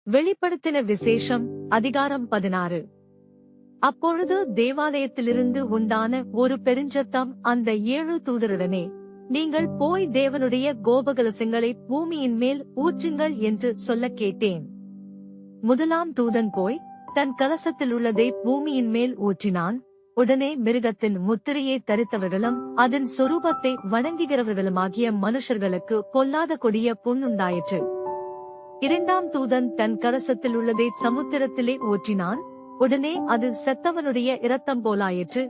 வெளிப்படுத்தின விசேஷம் அதிகாரம் 16. அப்பொழுது தேவாலயத்திலிருந்து உண்டான ஒரு பெருஞ்சத்தம் அந்த 7 தூதருடனே, நீங்கள் போய் தேவனுடைய கோபகலசங்களை பூமியின் மேல் ஊற்றுங்கள் என்று சொல்லக் கேட்டேன். முதலாம் தூதன் போய் தன் கலசத்திலுள்ளதை பூமியின் மேல் ஊற்றினான். உடனே மிருகத்தின் முத்திரையை தரித்தவர்களும் அதன் சொரூபத்தை வணங்குகிறவர்களுமாகிய மனுஷர்களுக்கு பொல்லாத கொடிய புண்ணுண்டாயிற்று. இரண்டாம் தூதன் தன் கலசத்தில் உள்ளதை சமுத்திரத்திலே ஊற்றினான். உடனே அது செத்தவனுடைய இரத்தம் போலாயிற்று.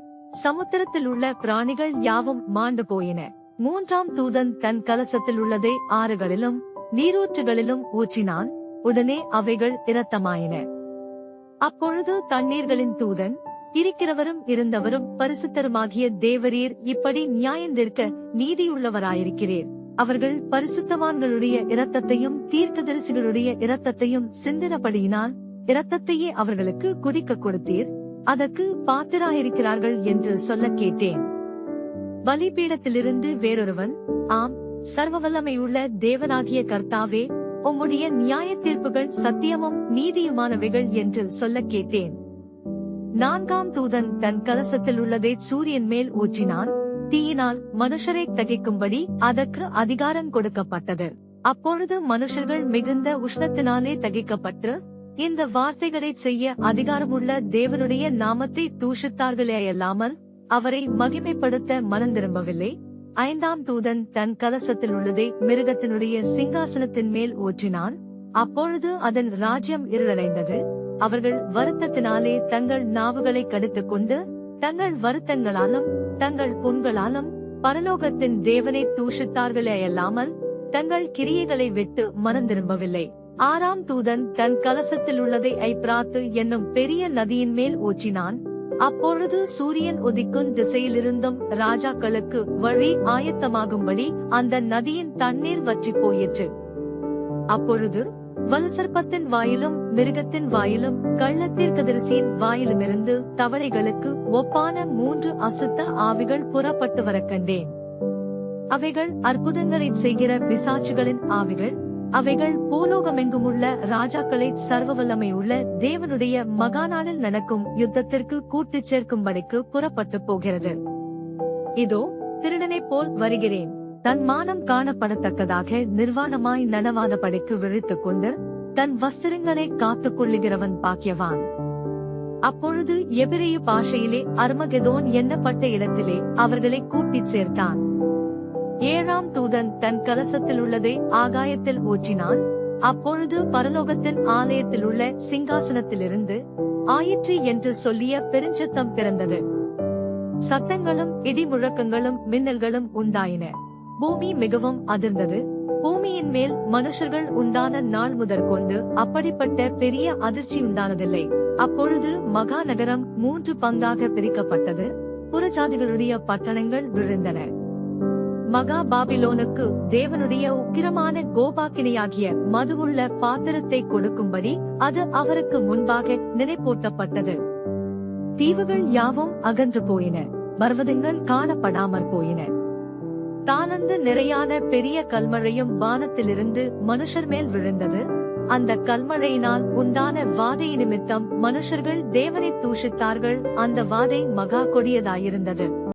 சமுத்திரத்தில் உள்ள பிராணிகள் யாவும் மாண்டு போயின. மூன்றாம் தூதன் தன் கலசத்தில் உள்ளதை ஆறுகளிலும் நீரூற்றுகளிலும் ஊற்றினான். உடனே அவைகள் இரத்தமாயின. அப்பொழுது தண்ணீர்களின் தூதன், இருக்கிறவரும் இருந்தவரும் பரிசுத்தருமாகிய தேவரீர் இப்படி நியாயந்தீர்க்க நீதியுள்ளவராயிருக்கிறீர். அவர்கள் பரிசுத்தவான்களுடைய இரத்தத்தையும் தீர்க்கதரிசிகளுடைய இரத்தத்தையும் சிந்தினபடியினால் இரத்தத்தையே அவர்களுக்கு குடிக்க கொடுத்தீர், அதற்கு பாத்திராயிருக்கிறார்கள் என்று சொல்லக் கேட்டேன். பலிபீடத்திலிருந்து வேறொருவன், ஆம், சர்வவல்லமையுள்ள தேவனாகிய கர்த்தாவே, உம்முடைய நியாய தீர்ப்புகள் சத்தியமும் நீதியுமானவைகள் என்று சொல்லக் கேட்டேன். நான்காம் தூதன் தன் கலசத்தில் உள்ளதை சூரியன் மேல் ஊற்றினான். தீயினால் மனுஷரை தகிக்கும்படி அதற்கு அதிகாரம் கொடுக்கப்பட்டது. அப்பொழுது மனுஷர்கள் மிகுந்த உஷ்ணத்தினாலே தகிக்கப்பட்டு இந்த வார்த்தைகளை செய்ய அதிகாரமுள்ள தேவனுடைய நாமத்தை தூஷித்தார்களேயல்லாமல் அவரை மகிமைப்படுத்த மனந்திரும்பவில்லை. ஐந்தாம் தூதன் தன் கலசத்தில் உள்ளதை மிருகத்தினுடைய சிங்காசனத்தின் மேல் ஊற்றினான். அப்பொழுது அதன் ராஜ்யம் இருளடைந்தது. அவர்கள் வருத்தத்தினாலே தங்கள் நாவுகளை கடித்துக் கொண்டு தங்கள் வருத்தங்களாலும் தங்கள் புண்களாலும் பரலோகத்தின் தேவனை தூஷித்தார்களேயல்லாமல் தங்கள் கிரியைகளை விட்டு மனந்திரும்பவில்லை. ஆறாம் தூதன் தன் கலசத்தில் உள்ளதை ஐப்ராத்து என்னும் பெரிய நதியின் மேல் ஊற்றினான். அப்பொழுது சூரியன் உதிக்கும் திசையிலிருந்தும் ராஜாக்களுக்கு வழி ஆயத்தமாகும்படி அந்த நதியின் தண்ணீர் வற்றி போயிற்று. அப்பொழுது வலுசர்ப்பத்தின் வாயிலும் மிருகத்தின் வாயிலும் கள்ளத்தீர்க்கதரிசியின் வாயிலுமிருந்து தவளைகளுக்கு ஒப்பான 3 அசுத்த ஆவிகள் புறப்பட்டு வரக் கண்டேன். அவைகள் அற்புதங்களை செய்கிற பிசாசுகளின் ஆவிகள். அவைகள் பூலோகமெங்குமுள்ள ராஜாக்களை சர்வவல்லமையுள்ள தேவனுடைய மகாநாளில் நடக்கும் யுத்தத்திற்கு கூட்டிச் சேர்க்கும்படிக்கு புறப்பட்டு போகிறது. இதோ, திருடனைப் போல் வருகிறேன். தன் மானம் காணப்படத்தக்கதாக நிர்வாணமாய் நடவாதபடிக்கு விழித்துக் கொண்டு தன் வஸ்திரங்களை காத்துக் கொள்ளுகிறவன் பாக்கியவான். அப்பொழுது எபிரேய பாஷையிலே அர்மகெதோன் எண்ணப்பட்ட இடத்திலே அவர்களை கூட்டிச் சேர்த்தான். ஏழாம் தூதன் தன் கலசத்தில் உள்ளதை ஆகாயத்தில் ஊற்றினான். அப்பொழுது பரலோகத்தின் ஆலயத்தில் உள்ள சிங்காசனத்திலிருந்து ஆயிற்று என்று சொல்லிய பெருஞ்சத்தம் பிறந்தது. சத்தங்களும் இடி முழக்கங்களும் மின்னல்களும் உண்டாயின. பூமி மிகவும் அதிர்ந்தது. பூமியின் மேல் மனுஷர்கள் உண்டான நாள் முதற்கொண்டு அப்படிப்பட்ட பெரிய அதிர்ச்சி உண்டானதில்லை. அப்பொழுது மகா நகரம் 3 பங்காக பிரிக்கப்பட்டது. புறஜாதிகளுடைய பட்டணங்கள் விழுந்தன. மகா பாபிலோனுக்கு தேவனுடைய உக்கிரமான கோபாக்கினையாகிய மதுவுள்ள பாத்திரத்தை கொடுக்கும்படி அது அவருக்கு முன்பாக நினைப்பூட்டப்பட்டது. தீவுகள் யாவும் அகன்று போயின. பர்வதங்கள் காணப்படாமற் போயின. தாளந்து நிறையான பெரிய கல்மழையும் வானத்திலிருந்து மனுஷர் மேல் விழுந்தது. அந்த கல்மழையினால் உண்டான வாதை நிமித்தம் மனுஷர்கள் தேவனை தூஷித்தார்கள். அந்த வாதை மகா கொடியதாயிருந்தது.